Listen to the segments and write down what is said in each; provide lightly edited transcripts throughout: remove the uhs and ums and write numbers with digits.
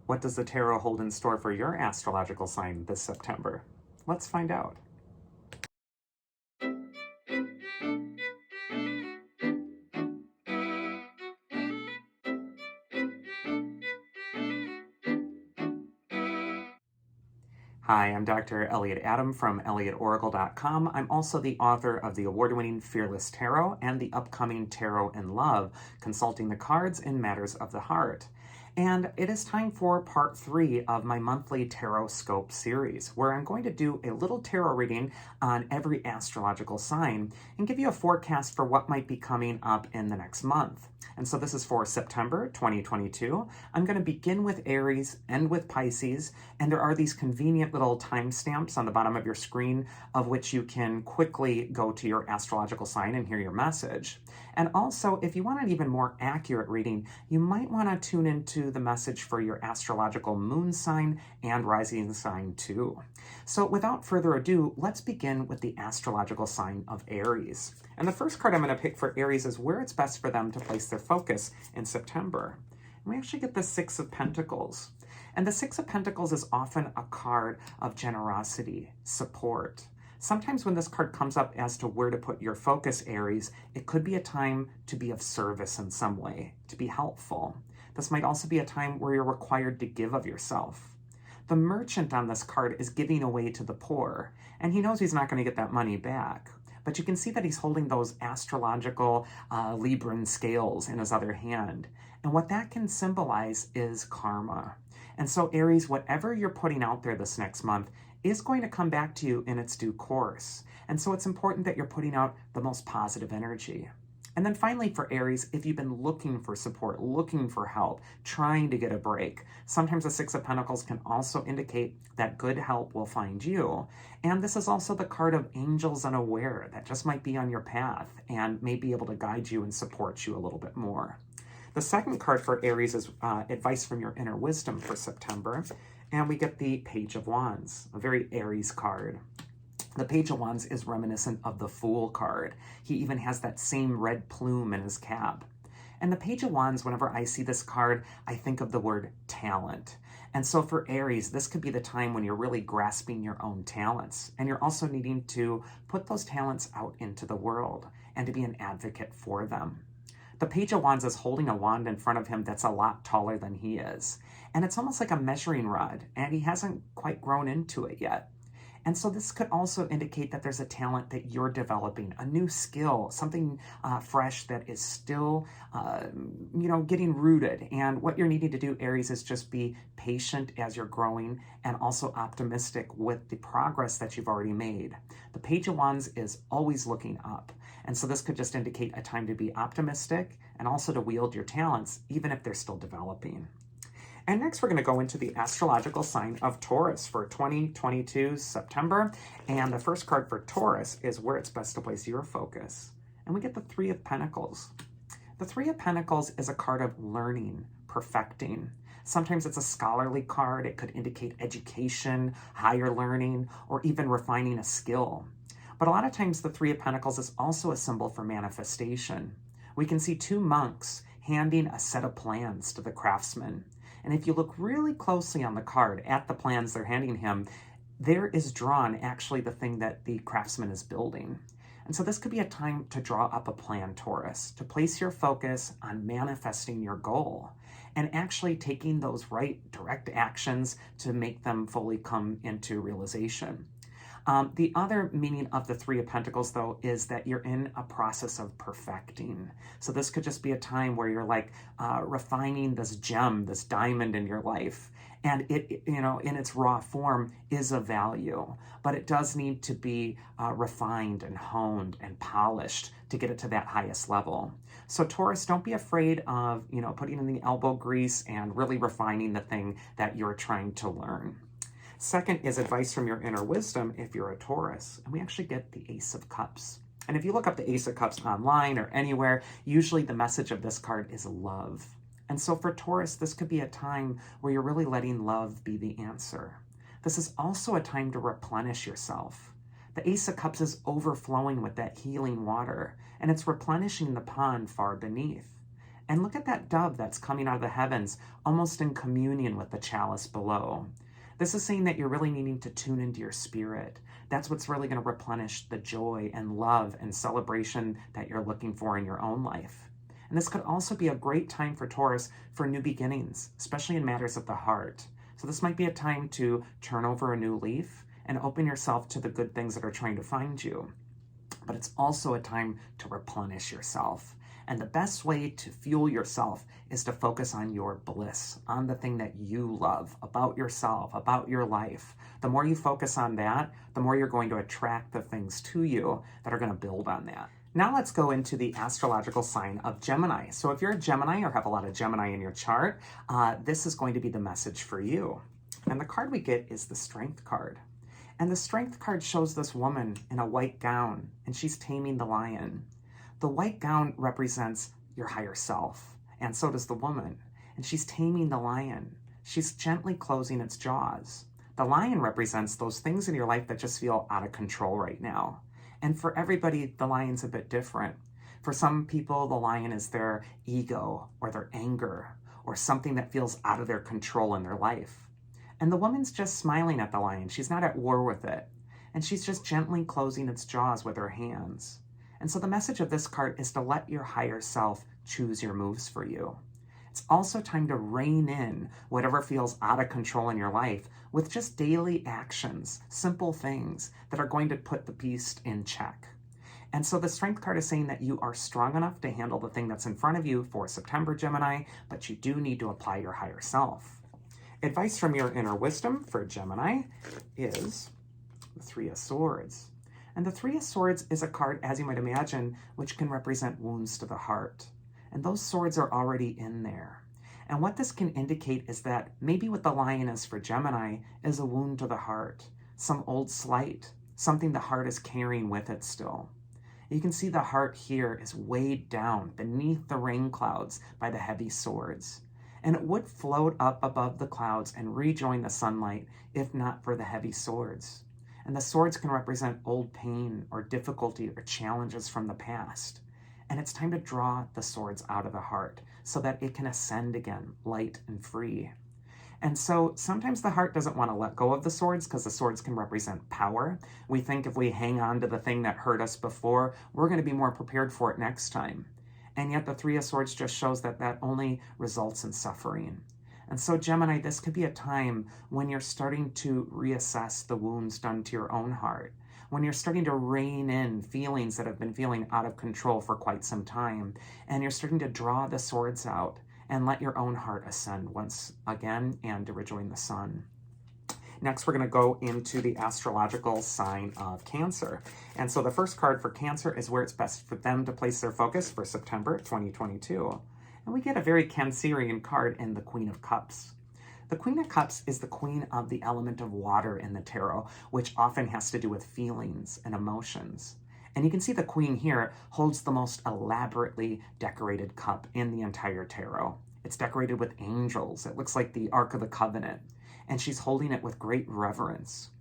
What does the tarot hold in store for your astrological sign this September? Let's find out. Hi, I'm Dr. Elliot Adam from ElliotOracle.com. I'm also the author of the award-winning Fearless Tarot and the upcoming Tarot in Love, Consulting the Cards in Matters of the Heart. And it is time for part 3 of my monthly Tarot Scope series, where I'm going to do a little tarot reading on every astrological sign and give you a forecast for what might be coming up in the next month. And so this is for September 2022. I'm going to begin with Aries, end with Pisces, and there are these convenient little timestamps on the bottom of your screen of which you can quickly go to your astrological sign and hear your message. And also, if you want an even more accurate reading, you might want to tune into the message for your astrological moon sign and rising sign too. So without further ado, let's begin with the astrological sign of Aries. And the first card I'm going to pick for Aries is where it's best for them to place their focus in September. And we actually get the Six of Pentacles. And the Six of Pentacles is often a card of generosity, support. Sometimes when this card comes up as to where to put your focus, Aries, it could be a time to be of service in some way, to be helpful. This might also be a time where you're required to give of yourself. The merchant on this card is giving away to the poor, and he knows he's not going to get that money back. But you can see that he's holding those astrological Libran scales in his other hand. And what that can symbolize is karma. And so Aries, whatever you're putting out there this next month is going to come back to you in its due course. And so it's important that you're putting out the most positive energy. And then finally for Aries, if you've been looking for support, looking for help, trying to get a break, sometimes the Six of Pentacles can also indicate that good help will find you. And this is also the card of angels unaware that just might be on your path and may be able to guide you and support you a little bit more. The second card for Aries is advice from your inner wisdom for September. And we get the Page of Wands, a very Aries card. The Page of Wands is reminiscent of the Fool card. He even has that same red plume in his cap. And the Page of Wands, whenever I see this card, I think of the word talent. And so for Aries, this could be the time when you're really grasping your own talents. And you're also needing to put those talents out into the world and to be an advocate for them. The Page of Wands is holding a wand in front of him that's a lot taller than he is. And it's almost like a measuring rod, and he hasn't quite grown into it yet. And so this could also indicate that there's a talent that you're developing, a new skill, something fresh that is still, getting rooted. And what you're needing to do, Aries, is just be patient as you're growing and also optimistic with the progress that you've already made. The Page of Wands is always looking up. And so this could just indicate a time to be optimistic and also to wield your talents, even if they're still developing. And next we're going to go into the astrological sign of Taurus for 2022 September. And the first card for Taurus is where it's best to place your focus. And we get the Three of Pentacles. The Three of Pentacles is a card of learning, perfecting. Sometimes it's a scholarly card. It could indicate education, higher learning, or even refining a skill. But a lot of times the Three of Pentacles is also a symbol for manifestation. We can see two monks handing a set of plans to the craftsman. And if you look really closely on the card at the plans they're handing him, there is drawn actually the thing that the craftsman is building. And so this could be a time to draw up a plan, Taurus, to place your focus on manifesting your goal and actually taking those right direct actions to make them fully come into realization. The other meaning of the Three of Pentacles, though, is that you're in a process of perfecting. So this could just be a time where you're like refining this gem, this diamond in your life. And it, in its raw form is of value, but it does need to be refined and honed and polished to get it to that highest level. So Taurus, don't be afraid of, putting in the elbow grease and really refining the thing that you're trying to learn. Second is advice from your inner wisdom if you're a Taurus. And we actually get the Ace of Cups. And if you look up the Ace of Cups online or anywhere, usually the message of this card is love. And so for Taurus, this could be a time where you're really letting love be the answer. This is also a time to replenish yourself. The Ace of Cups is overflowing with that healing water, and it's replenishing the pond far beneath. And look at that dove that's coming out of the heavens, almost in communion with the chalice below. This is saying that you're really needing to tune into your spirit. That's what's really going to replenish the joy and love and celebration that you're looking for in your own life. And this could also be a great time for Taurus for new beginnings, especially in matters of the heart. So this might be a time to turn over a new leaf and open yourself to the good things that are trying to find you. But it's also a time to replenish yourself. And the best way to fuel yourself is to focus on your bliss, on the thing that you love about yourself, about your life. The more you focus on that, the more you're going to attract the things to you that are going to build on that. Now let's go into the astrological sign of Gemini. So if you're a Gemini or have a lot of Gemini in your chart, this is going to be the message for you. And the card we get is the Strength card. And the Strength card shows this woman in a white gown, and she's taming the lion. The white gown represents your higher self, and so does the woman. And she's taming the lion. She's gently closing its jaws. The lion represents those things in your life that just feel out of control right now. And for everybody, the lion's a bit different. For some people, the lion is their ego or their anger or something that feels out of their control in their life. And the woman's just smiling at the lion. She's not at war with it. And she's just gently closing its jaws with her hands. And so the message of this card is to let your higher self choose your moves for you. It's also time to rein in whatever feels out of control in your life with just daily actions, simple things that are going to put the beast in check. And so the Strength card is saying that you are strong enough to handle the thing that's in front of you for September, Gemini, but you do need to apply your higher self. Advice from your inner wisdom for Gemini is the Three of Swords. And the Three of Swords is a card, as you might imagine, which can represent wounds to the heart. And those swords are already in there. And what this can indicate is that maybe what the lioness for Gemini is a wound to the heart, some old slight, something the heart is carrying with it still. You can see the heart here is weighed down beneath the rain clouds by the heavy swords. And it would float up above the clouds and rejoin the sunlight if not for the heavy swords. And the swords can represent old pain or difficulty or challenges from the past. And it's time to draw the swords out of the heart so that it can ascend again, light and free. And so sometimes the heart doesn't want to let go of the swords because the swords can represent power. We think if we hang on to the thing that hurt us before, we're going to be more prepared for it next time. And yet the Three of Swords just shows that that only results in suffering. And so Gemini, this could be a time when you're starting to reassess the wounds done to your own heart, when you're starting to rein in feelings that have been feeling out of control for quite some time, and you're starting to draw the swords out and let your own heart ascend once again and to rejoin the sun. Next, we're going to go into the astrological sign of Cancer. And so the first card for Cancer is where it's best for them to place their focus for September 2022. And we get a very Cancerian card in the Queen of Cups. The Queen of Cups is the queen of the element of water in the tarot, which often has to do with feelings and emotions. And you can see the queen here holds the most elaborately decorated cup in the entire tarot. It's decorated with angels. It looks like the Ark of the Covenant. And she's holding it with great reverence.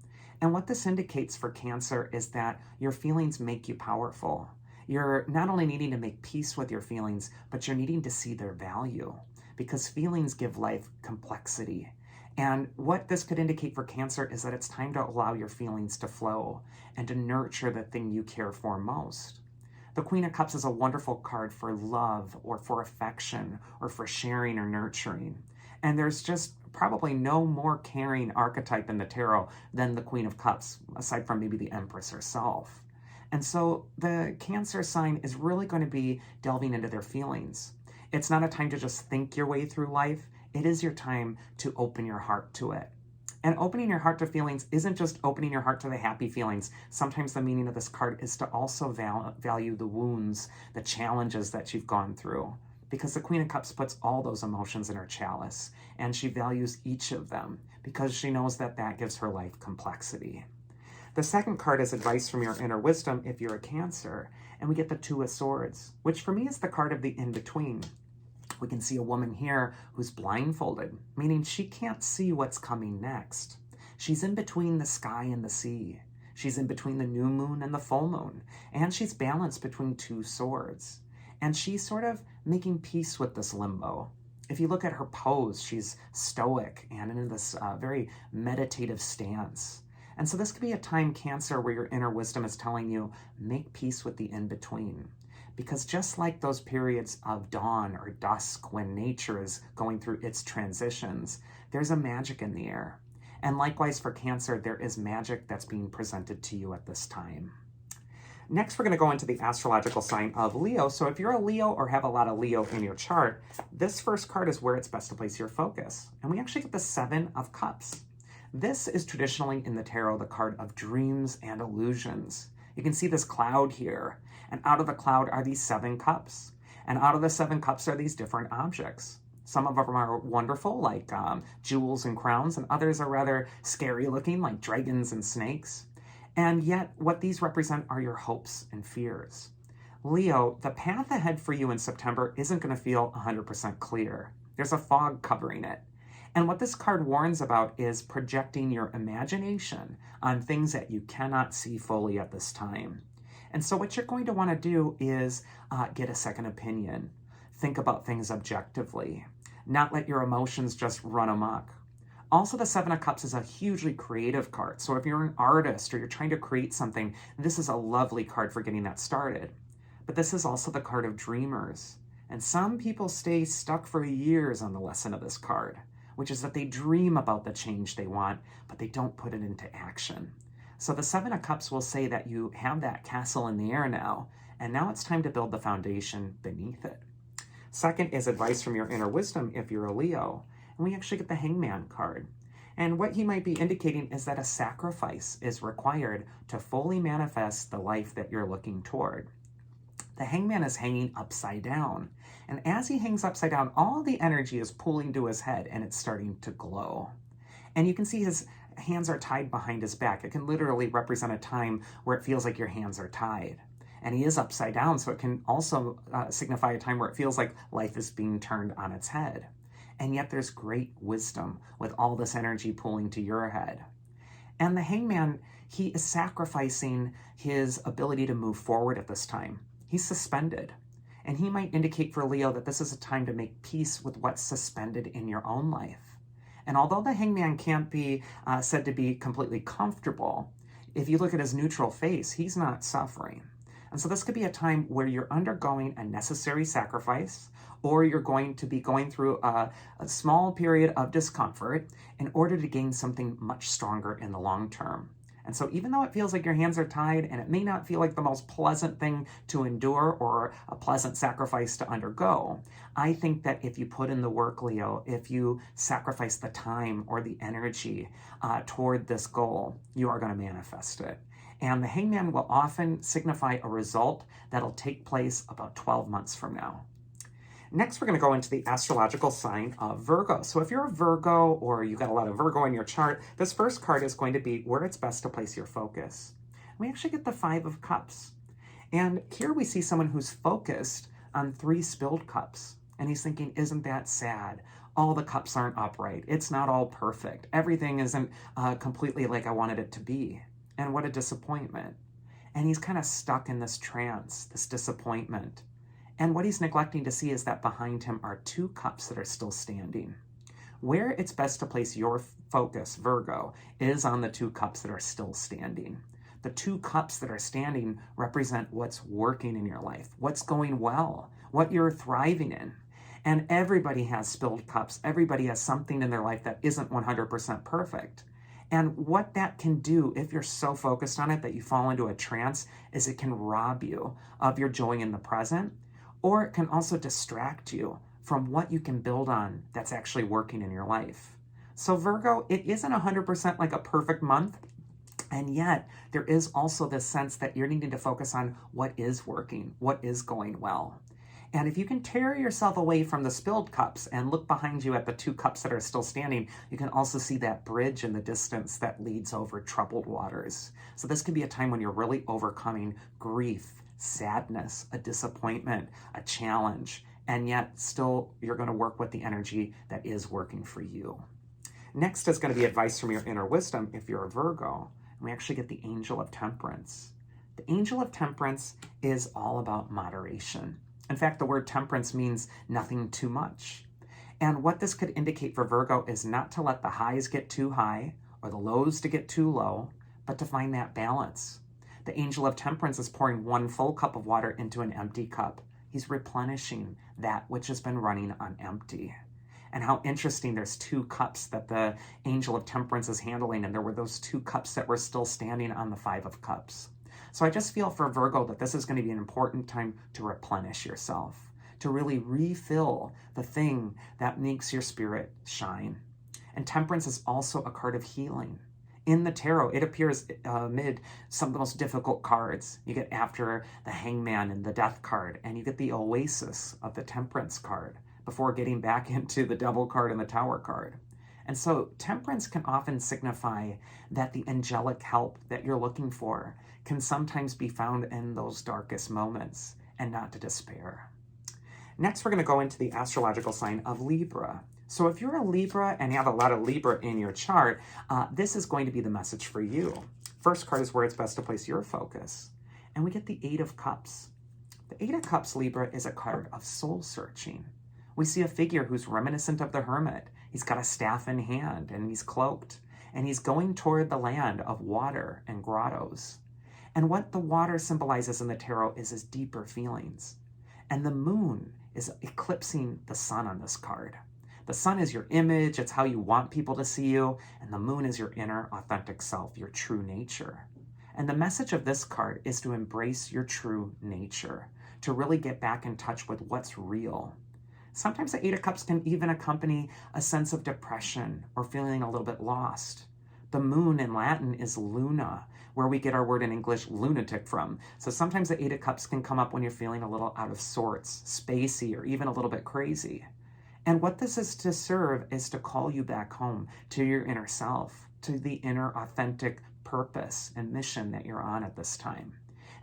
And what this indicates for Cancer is that your feelings make you powerful. You're not only needing to make peace with your feelings, but you're needing to see their value because feelings give life complexity. And what this could indicate for Cancer is that it's time to allow your feelings to flow and to nurture the thing you care for most. The Queen of Cups is a wonderful card for love or for affection or for sharing or nurturing. And there's just probably no more caring archetype in the tarot than the Queen of Cups, aside from maybe the Empress herself. And so the Cancer sign is really going to be delving into their feelings. It's not a time to just think your way through life. It is your time to open your heart to it. And opening your heart to feelings isn't just opening your heart to the happy feelings. Sometimes the meaning of this card is to also value the wounds, the challenges that you've gone through. Because the Queen of Cups puts all those emotions in her chalice, and she values each of them because she knows that that gives her life complexity. The second card is advice from your inner wisdom if you're a Cancer, and we get the Two of Swords, which for me is the card of the in-between. We can see a woman here who's blindfolded, meaning she can't see what's coming next. She's in between the sky and the sea. She's in between the new moon and the full moon, and she's balanced between two swords. And she's sort of making peace with this limbo. If you look at her pose, she's stoic and in this very meditative stance. And so this could be a time, Cancer, where your inner wisdom is telling you, make peace with the in-between. Because just like those periods of dawn or dusk when nature is going through its transitions, there's a magic in the air. And likewise for Cancer, there is magic that's being presented to you at this time. Next, we're going to go into the astrological sign of Leo. So if you're a Leo or have a lot of Leo in your chart, this first card is where it's best to place your focus. And we actually get the Seven of Cups. This is traditionally in the tarot the card of dreams and illusions. You can see this cloud here, and out of the cloud are these 7 cups. And out of the 7 cups are these different objects. Some of them are wonderful, like jewels and crowns, and others are rather scary looking, like dragons and snakes. And yet, what these represent are your hopes and fears. Leo, the path ahead for you in September isn't going to feel 100% clear. There's a fog covering it. And what this card warns about is projecting your imagination on things that you cannot see fully at this time. And so what you're going to want to do is get a second opinion. Think about things objectively. Not let your emotions just run amok. Also, the Seven of Cups is a hugely creative card. So if you're an artist or you're trying to create something, this is a lovely card for getting that started. But this is also the card of dreamers. And some people stay stuck for years on the lesson of this card, which is that they dream about the change they want, but they don't put it into action. So the Seven of Cups will say that you have that castle in the air now, and now it's time to build the foundation beneath it. Second is advice from your inner wisdom if you're a Leo. And we actually get the Hangman card. And what he might be indicating is that a sacrifice is required to fully manifest the life that you're looking toward. The Hangman is hanging upside down. And as he hangs upside down, all the energy is pulling to his head and it's starting to glow. And you can see his hands are tied behind his back. It can literally represent a time where it feels like your hands are tied. And he is upside down, so it can also signify a time where it feels like life is being turned on its head. And yet there's great wisdom with all this energy pulling to your head. And the Hangman, he is sacrificing his ability to move forward at this time. He's suspended. And he might indicate for Leo that this is a time to make peace with what's suspended in your own life. And although the Hangman can't be said to be completely comfortable, if you look at his neutral face, he's not suffering. And so this could be a time where you're undergoing a necessary sacrifice, or you're going to be going through a small period of discomfort in order to gain something much stronger in the long term. And so even though it feels like your hands are tied and it may not feel like the most pleasant thing to endure or a pleasant sacrifice to undergo, I think that if you put in the work, Leo, if you sacrifice the time or the energy toward this goal, you are going to manifest it. And the Hangman will often signify a result that'll take place about 12 months from now. Next, we're going to go into the astrological sign of Virgo. So if you're a Virgo or you've got a lot of Virgo in your chart, this first card is going to be where it's best to place your focus. We actually get the Five of Cups. And here we see someone who's focused on 3 spilled cups. And he's thinking, isn't that sad? All the cups aren't upright. It's not all perfect. Everything isn't completely like I wanted it to be. And what a disappointment. And he's kind of stuck in this trance, this disappointment. And what he's neglecting to see is that behind him are 2 cups that are still standing. Where it's best to place your focus, Virgo, is on the 2 cups that are still standing. The 2 cups that are standing represent what's working in your life, what's going well, what you're thriving in. And everybody has spilled cups. Everybody has something in their life that isn't 100% perfect. And what that can do, if you're so focused on it that you fall into a trance, is it can rob you of your joy in the present, or it can also distract you from what you can build on that's actually working in your life. So Virgo, it isn't 100% like a perfect month, and yet there is also this sense that you're needing to focus on what is working, what is going well. And if you can tear yourself away from the spilled cups and look behind you at the 2 cups that are still standing, you can also see that bridge in the distance that leads over troubled waters. So this could be a time when you're really overcoming grief, sadness, a disappointment, a challenge, and yet still you're going to work with the energy that is working for you. Next is going to be advice from your inner wisdom if you're a Virgo. And we actually get the Angel of Temperance. The Angel of Temperance is all about moderation. In fact, the word temperance means nothing too much. And what this could indicate for Virgo is not to let the highs get too high or the lows to get too low, but to find that balance. The angel of temperance is pouring one full cup of water into an empty cup. He's replenishing that which has been running on empty. And how interesting, there's two cups that the angel of temperance is handling, and there were those two cups that were still standing on the Five of Cups. So I just feel for Virgo that this is going to be an important time to replenish yourself, to really refill the thing that makes your spirit shine. And temperance is also a card of healing. In the tarot, it appears amid some of the most difficult cards. You get after the Hangman and the Death card, and you get the Oasis of the Temperance card before getting back into the Devil card and the Tower card. And so temperance can often signify that the angelic help that you're looking for can sometimes be found in those darkest moments, and not to despair. Next, we're going to go into the astrological sign of Libra. So if you're a Libra and you have a lot of Libra in your chart, this is going to be the message for you. First card is where it's best to place your focus. And we get the Eight of Cups. The Eight of Cups, Libra, is a card of soul searching. We see a figure who's reminiscent of the hermit. He's got a staff in hand and he's cloaked. And he's going toward the land of water and grottos. And what the water symbolizes in the tarot is his deeper feelings. And the moon is eclipsing the sun on this card. The sun is your image, it's how you want people to see you, and the moon is your inner authentic self, your true nature. And the message of this card is to embrace your true nature, to really get back in touch with what's real. Sometimes the Eight of Cups can even accompany a sense of depression or feeling a little bit lost. The moon in Latin is luna, where we get our word in English lunatic from. So sometimes the Eight of Cups can come up when you're feeling a little out of sorts, spacey, or even a little bit crazy. And what this is to serve is to call you back home to your inner self, to the inner authentic purpose and mission that you're on at this time.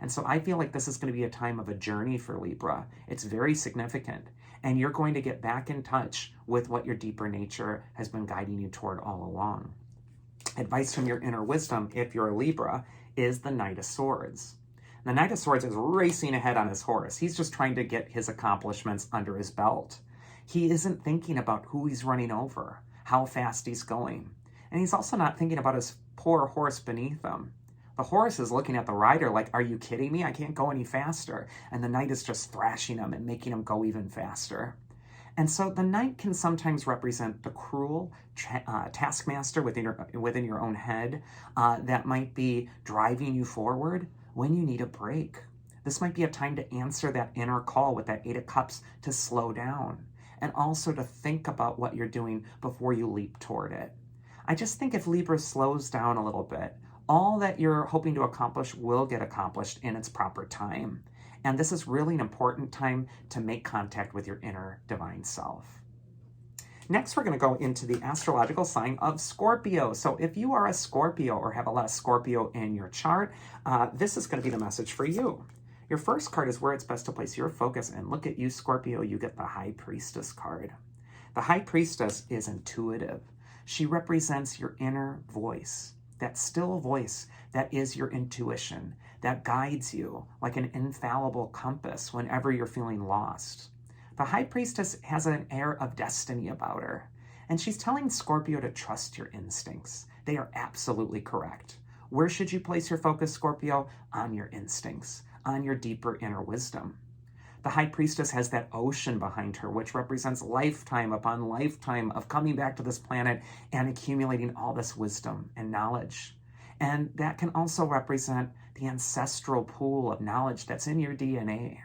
And so I feel like this is going to be a time of a journey for Libra. It's very significant. And you're going to get back in touch with what your deeper nature has been guiding you toward all along. Advice from your inner wisdom, if you're a Libra, is the Knight of Swords. The Knight of Swords is racing ahead on his horse. He's just trying to get his accomplishments under his belt. He isn't thinking about who he's running over, how fast he's going. And he's also not thinking about his poor horse beneath him. The horse is looking at the rider like, are you kidding me? I can't go any faster. And the knight is just thrashing him and making him go even faster. And so the knight can sometimes represent the cruel taskmaster within your own head that might be driving you forward when you need a break. This might be a time to answer that inner call with that Eight of Cups to slow down, and also to think about what you're doing before you leap toward it. I just think if Libra slows down a little bit, all that you're hoping to accomplish will get accomplished in its proper time. And this is really an important time to make contact with your inner divine self. Next, we're going to go into the astrological sign of Scorpio. So if you are a Scorpio or have a lot of Scorpio in your chart, this is going to be the message for you. Your first card is where it's best to place your focus, and look at you, Scorpio, you get the High Priestess card. The High Priestess is intuitive. She represents your inner voice, that still voice that is your intuition, that guides you like an infallible compass whenever you're feeling lost. The High Priestess has an air of destiny about her, and she's telling Scorpio to trust your instincts. They are absolutely correct. Where should you place your focus, Scorpio? On your instincts, on your deeper inner wisdom. The High Priestess has that ocean behind her, which represents lifetime upon lifetime of coming back to this planet and accumulating all this wisdom and knowledge. And that can also represent the ancestral pool of knowledge that's in your DNA.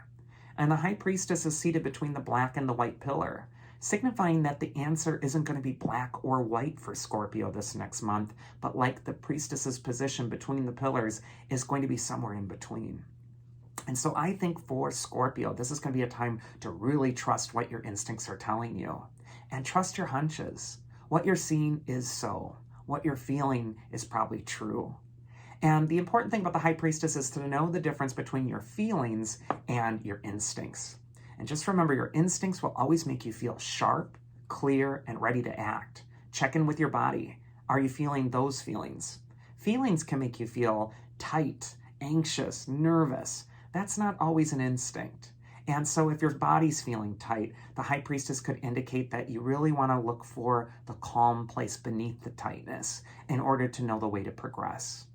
And the High Priestess is seated between the black and the white pillar, signifying that the answer isn't going to be black or white for Scorpio this next month, but like the priestess's position between the pillars is going to be somewhere in between. And so I think for Scorpio, this is going to be a time to really trust what your instincts are telling you, and trust your hunches. What you're seeing is so. What you're feeling is probably true. And the important thing about the High Priestess is to know the difference between your feelings and your instincts. And just remember, your instincts will always make you feel sharp, clear, and ready to act. Check in with your body. Are you feeling those feelings? Feelings can make you feel tight, anxious, nervous. That's not always an instinct. And so if your body's feeling tight, the High Priestess could indicate that you really want to look for the calm place beneath the tightness in order to know the way to progress.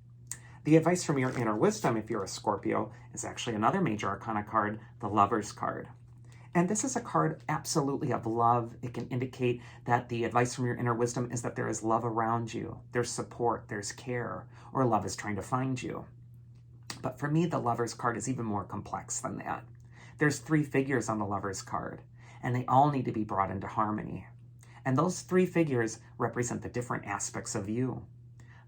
The advice from your inner wisdom, if you're a Scorpio, is actually another major arcana card, the Lover's card. And this is a card absolutely of love. It can indicate that the advice from your inner wisdom is that there is love around you, there's support, there's care, or love is trying to find you. But for me, the Lover's card is even more complex than that. There's 3 figures on the Lover's card, and they all need to be brought into harmony. And those 3 figures represent the different aspects of you.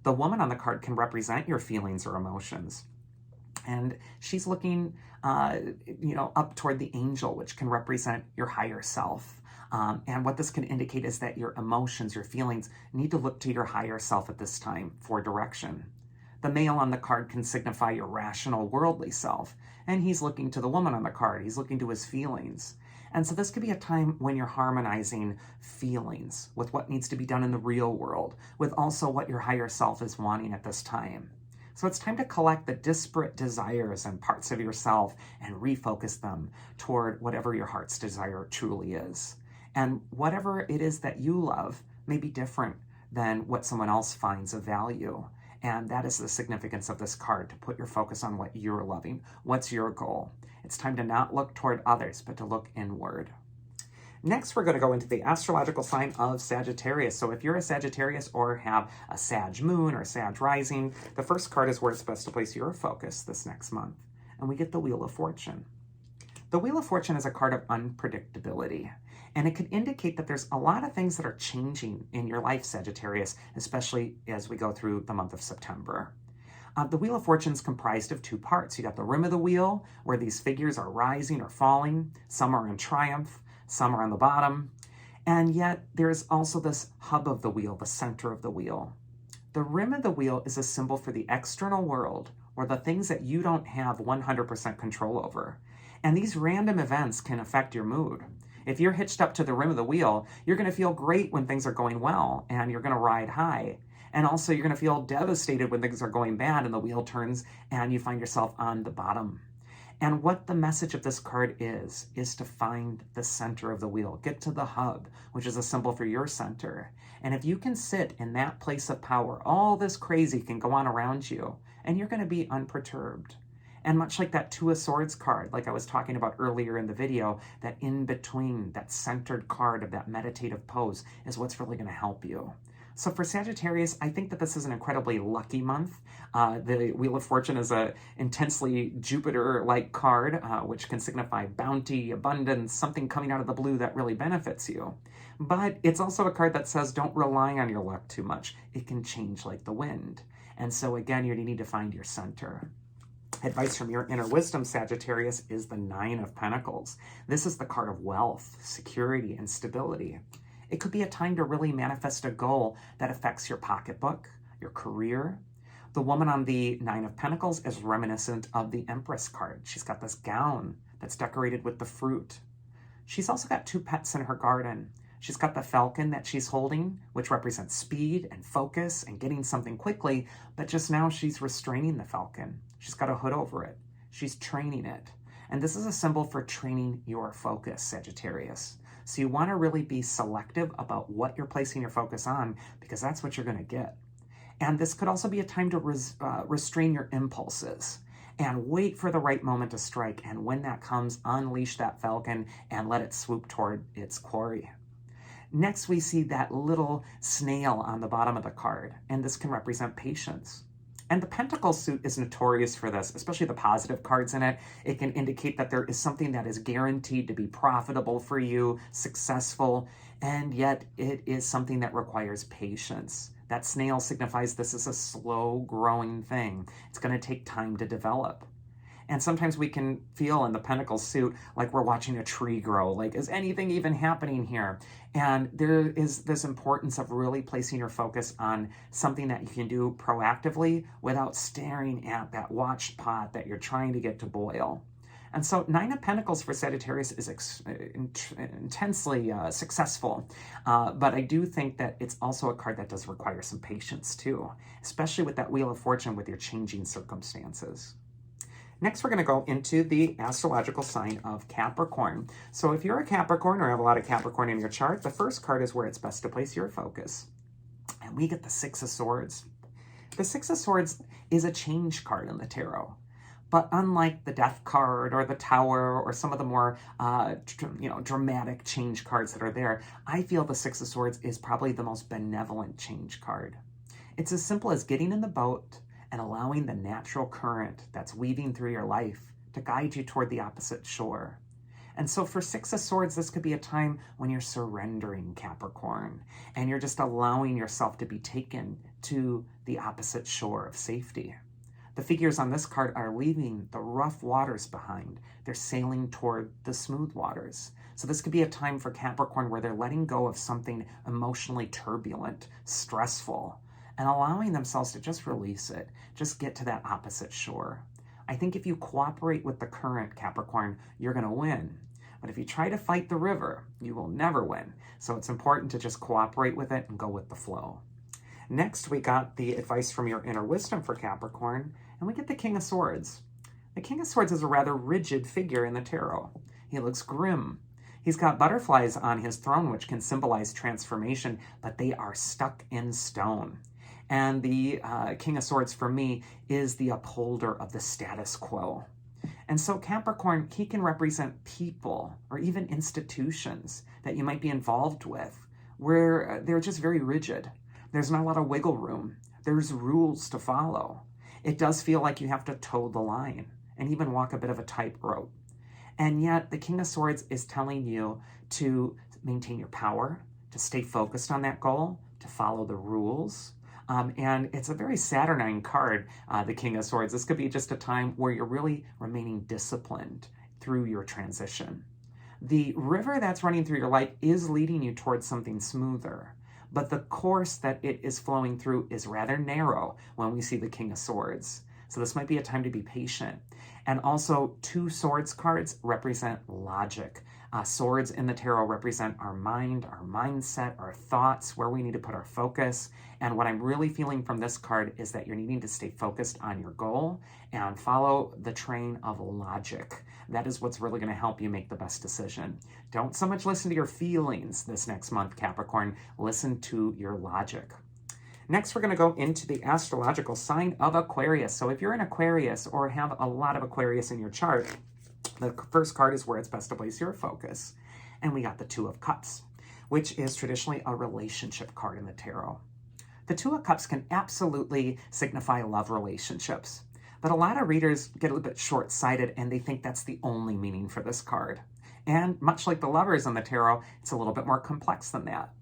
The woman on the card can represent your feelings or emotions. And she's looking, up toward the angel, which can represent your higher self. And what this can indicate is that your emotions, your feelings, need to look to your higher self at this time for direction. The male on the card can signify your rational, worldly self, and he's looking to the woman on the card. He's looking to his feelings. And so this could be a time when you're harmonizing feelings with what needs to be done in the real world, with also what your higher self is wanting at this time. So it's time to collect the disparate desires and parts of yourself and refocus them toward whatever your heart's desire truly is. And whatever it is that you love may be different than what someone else finds of value. And that is the significance of this card, to put your focus on what you're loving. What's your goal? It's time to not look toward others, but to look inward. Next, we're going to go into the astrological sign of Sagittarius. So if you're a Sagittarius or have a Sag moon or Sag rising, the first card is where it's best to place your focus this next month. And we get the Wheel of Fortune. The Wheel of Fortune is a card of unpredictability, and it could indicate that there's a lot of things that are changing in your life, Sagittarius, especially as we go through the month of September. The Wheel of Fortune is comprised of 2 parts. You got the rim of the wheel, where these figures are rising or falling. Some are in triumph, some are on the bottom. And yet there's also this hub of the wheel, the center of the wheel. The rim of the wheel is a symbol for the external world, or the things that you don't have 100% control over. And these random events can affect your mood. If you're hitched up to the rim of the wheel, you're going to feel great when things are going well, and you're going to ride high. And also you're going to feel devastated when things are going bad and the wheel turns and you find yourself on the bottom. And what the message of this card is to find the center of the wheel. Get to the hub, which is a symbol for your center. And if you can sit in that place of power, all this crazy can go on around you, and you're going to be unperturbed. And much like that 2 of Swords card, like I was talking about earlier in the video, that in between, that centered card of that meditative pose is what's really going to help you. So for Sagittarius, I think that this is an incredibly lucky month. The Wheel of Fortune is a intensely Jupiter-like card, which can signify bounty, abundance, something coming out of the blue that really benefits you. But it's also a card that says don't rely on your luck too much. It can change like the wind. And so again, you need to find your center. Advice from your inner wisdom, Sagittarius, is the 9 of Pentacles. This is the card of wealth, security, and stability. It could be a time to really manifest a goal that affects your pocketbook, your career. The woman on the 9 of Pentacles is reminiscent of the Empress card. She's got this gown that's decorated with the fruit. She's also got 2 pets in her garden. She's got the falcon that she's holding, which represents speed and focus and getting something quickly, but just now she's restraining the falcon. She's got a hood over it. She's training it. And this is a symbol for training your focus, Sagittarius. So you want to really be selective about what you're placing your focus on, because that's what you're going to get. And this could also be a time to restrain your impulses and wait for the right moment to strike. And when that comes, unleash that falcon and let it swoop toward its quarry. Next, we see that little snail on the bottom of the card, and this can represent patience. And the Pentacles suit is notorious for this, especially the positive cards in it. It can indicate that there is something that is guaranteed to be profitable for you, successful, and yet it is something that requires patience. That snail signifies this is a slow-growing thing. It's going to take time to develop. And sometimes we can feel in the Pentacles suit like we're watching a tree grow. Like, is anything even happening here? And there is this importance of really placing your focus on something that you can do proactively without staring at that watched pot that you're trying to get to boil. And so 9 of Pentacles for Sagittarius is intensely successful. But I do think that it's also a card that does require some patience too, especially with that Wheel of Fortune with your changing circumstances. Next, we're going to go into the astrological sign of Capricorn. So if you're a Capricorn or have a lot of Capricorn in your chart, the first card is where it's best to place your focus. And we get the Six of Swords. The Six of Swords is a change card in the tarot. But unlike the Death card or the Tower or some of the more dramatic change cards that are there, I feel the Six of Swords is probably the most benevolent change card. It's as simple as getting in the boat and allowing the natural current that's weaving through your life to guide you toward the opposite shore. And so for Six of Swords, this could be a time when you're surrendering, Capricorn, and you're just allowing yourself to be taken to the opposite shore of safety. The figures on this card are leaving the rough waters behind. They're sailing toward the smooth waters. So this could be a time for Capricorn where they're letting go of something emotionally turbulent, stressful, and allowing themselves to just release it, just get to that opposite shore. I think if you cooperate with the current, Capricorn, you're going to win. But if you try to fight the river, you will never win. So it's important to just cooperate with it and go with the flow. Next, we got the advice from your inner wisdom for Capricorn, and we get the King of Swords. The King of Swords is a rather rigid figure in the tarot. He looks grim. He's got butterflies on his throne, which can symbolize transformation, but they are stuck in stone. And the King of Swords, for me, is the upholder of the status quo. And so Capricorn, he can represent people or even institutions that you might be involved with where they're just very rigid. There's not a lot of wiggle room. There's rules to follow. It does feel like you have to toe the line and even walk a bit of a tightrope. And yet the King of Swords is telling you to maintain your power, to stay focused on that goal, to follow the rules. And it's a very Saturnine card, the King of Swords. This could be just a time where you're really remaining disciplined through your transition. The river that's running through your life is leading you towards something smoother, but the course that it is flowing through is rather narrow when we see the King of Swords. So this might be a time to be patient. And also, two swords cards represent logic. Swords in the tarot represent our mind, our mindset, our thoughts, where we need to put our focus. And what I'm really feeling from this card is that you're needing to stay focused on your goal and follow the train of logic. That is what's really going to help you make the best decision. Don't so much listen to your feelings this next month, Capricorn. Listen to your logic. Next, we're going to go into the astrological sign of Aquarius. So if you're an Aquarius or have a lot of Aquarius in your chart, the first card is where it's best to place your focus. And we got the Two of Cups, which is traditionally a relationship card in the tarot. The Two of Cups can absolutely signify love relationships, but a lot of readers get a little bit short-sighted and they think that's the only meaning for this card. And much like the Lovers in the tarot, it's a little bit more complex than that.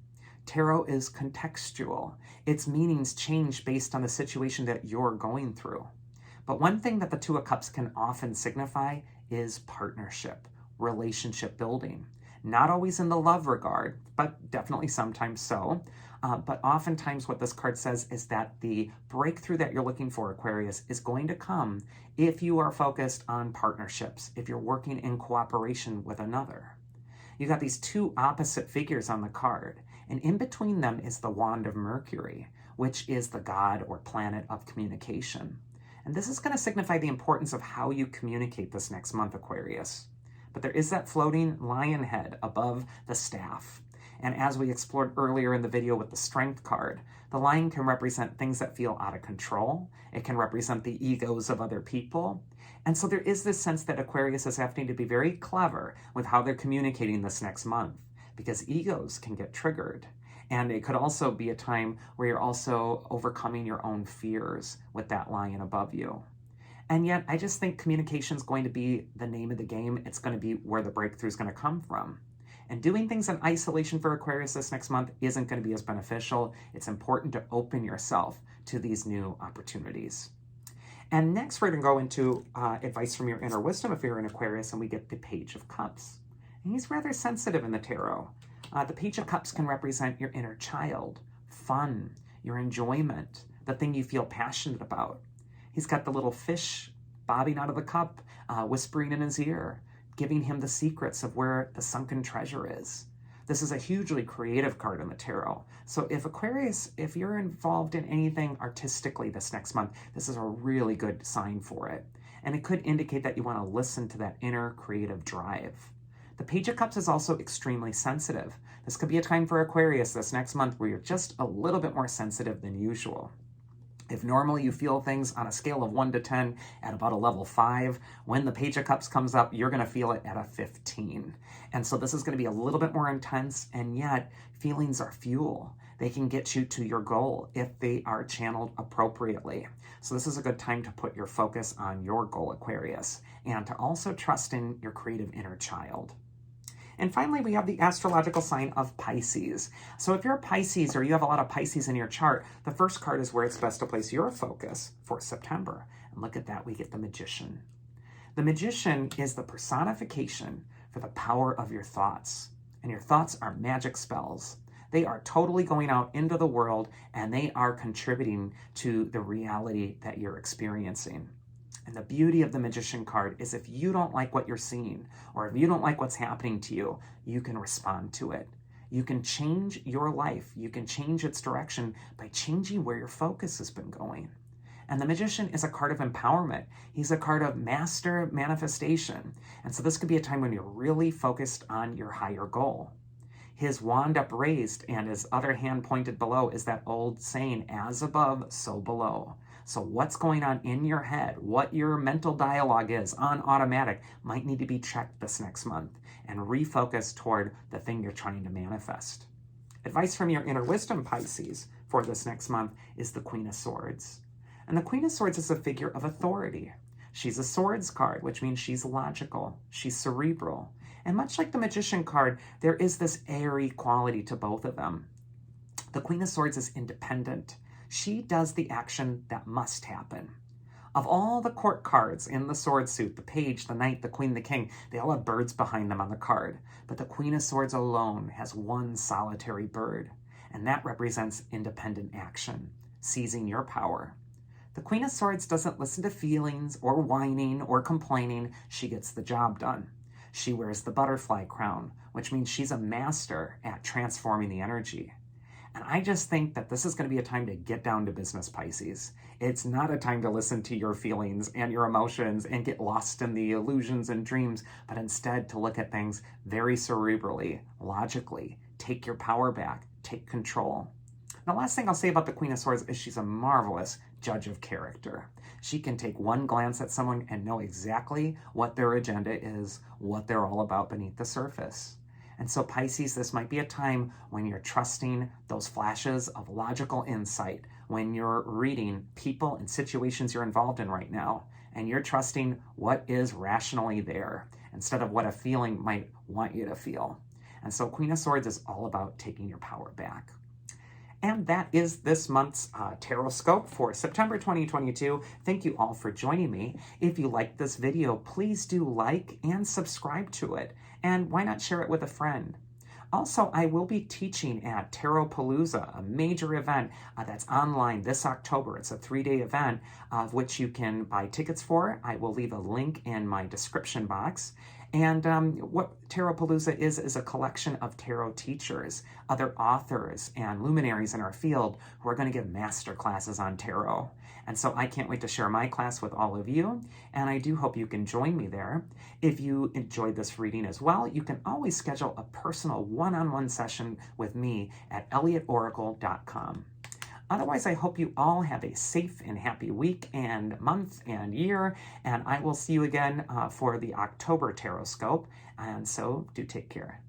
Tarot is contextual. Its meanings change based on the situation that you're going through. But one thing that the Two of Cups can often signify is partnership, relationship building. Not always in the love regard, but definitely sometimes so. But oftentimes what this card says is that the breakthrough that you're looking for, Aquarius, is going to come if you are focused on partnerships, if you're working in cooperation with another. You got these two opposite figures on the card, and in between them is the Wand of Mercury, which is the god or planet of communication. And this is going to signify the importance of how you communicate this next month, Aquarius. But there is that floating lion head above the staff. And as we explored earlier in the video with the Strength card, the lion can represent things that feel out of control. It can represent the egos of other people. And so there is this sense that Aquarius is having to be very clever with how they're communicating this next month, because egos can get triggered. And it could also be a time where you're also overcoming your own fears with that lion above you. And yet, I just think communication is going to be the name of the game. It's going to be where the breakthrough is going to come from. And doing things in isolation for Aquarius this next month isn't going to be as beneficial. It's important to open yourself to these new opportunities. And next, we're going to go into advice from your inner wisdom if you're an Aquarius, and we get the Page of Cups. And he's rather sensitive in the tarot. The Page of Cups can represent your inner child, fun, your enjoyment, the thing you feel passionate about. He's got the little fish bobbing out of the cup, whispering in his ear, giving him the secrets of where the sunken treasure is. This is a hugely creative card in the tarot. So if Aquarius, if you're involved in anything artistically this next month, this is a really good sign for it. and it could indicate that you want to listen to that inner creative drive. The Page of Cups is also extremely sensitive. This could be a time for Aquarius this next month where you're just a little bit more sensitive than usual. If normally you feel things on a scale of 1 to 10 at about a level 5, when the Page of Cups comes up, you're going to feel it at a 15. And so this is going to be a little bit more intense, and yet feelings are fuel. They can get you to your goal if they are channeled appropriately. So this is a good time to put your focus on your goal, Aquarius, and to also trust in your creative inner child. And finally, we have the astrological sign of Pisces. So if you're a Pisces or you have a lot of Pisces in your chart, the first card is where it's best to place your focus for September. And look at that, we get the Magician. The Magician is the personification for the power of your thoughts. And your thoughts are magic spells. They are totally going out into the world, and they are contributing to the reality that you're experiencing. And the beauty of the Magician card is if you don't like what you're seeing, or if you don't like what's happening to you, you can respond to it. You can change your life. You can change its direction by changing where your focus has been going. And the Magician is a card of empowerment. He's a card of master manifestation. And so this could be a time when you're really focused on your higher goal. His wand upraised and his other hand pointed below is that old saying, as above, so below. So what's going on in your head, what your mental dialogue is on automatic, might need to be checked this next month and refocus toward the thing you're trying to manifest. Advice from your inner wisdom, Pisces, for this next month is the Queen of Swords. And the Queen of Swords is a figure of authority. She's a swords card, which means she's logical, she's cerebral. And much like the Magician card, there is this airy quality to both of them. The Queen of Swords is independent. She does the action that must happen. Of all the court cards in the sword suit, the page, the knight, the queen, the king, they all have birds behind them on the card. But the Queen of Swords alone has one solitary bird, and that represents independent action, seizing your power. The Queen of Swords doesn't listen to feelings or whining or complaining. She gets the job done. She wears the butterfly crown, which means she's a master at transforming the energy. And I just think that this is going to be a time to get down to business, Pisces. It's not a time to listen to your feelings and your emotions and get lost in the illusions and dreams, but instead to look at things very cerebrally, logically, take your power back, take control. The last thing I'll say about the Queen of Swords is she's a marvelous judge of character. She can take one glance at someone and know exactly what their agenda is, what they're all about beneath the surface. And so Pisces, this might be a time when you're trusting those flashes of logical insight, when you're reading people and situations you're involved in right now, and you're trusting what is rationally there instead of what a feeling might want you to feel. And so Queen of Swords is all about taking your power back. And that is this month's Tarot for September 2022. Thank you all for joining me. If you liked this video, please do like and subscribe to it. And why not share it with a friend? Also, I will be teaching at Tarotpalooza, a major event that's online this October. It's a 3-day event of which you can buy tickets for. I will leave a link in my description box. And what Tarotpalooza is a collection of tarot teachers, other authors, and luminaries in our field who are going to give master classes on tarot. And so I can't wait to share my class with all of you, and I do hope you can join me there. If you enjoyed this reading as well, you can always schedule a personal one-on-one session with me at elliotoracle.com. Otherwise, I hope you all have a safe and happy week and month and year, and I will see you again for the October Tarot Scope, and so do take care.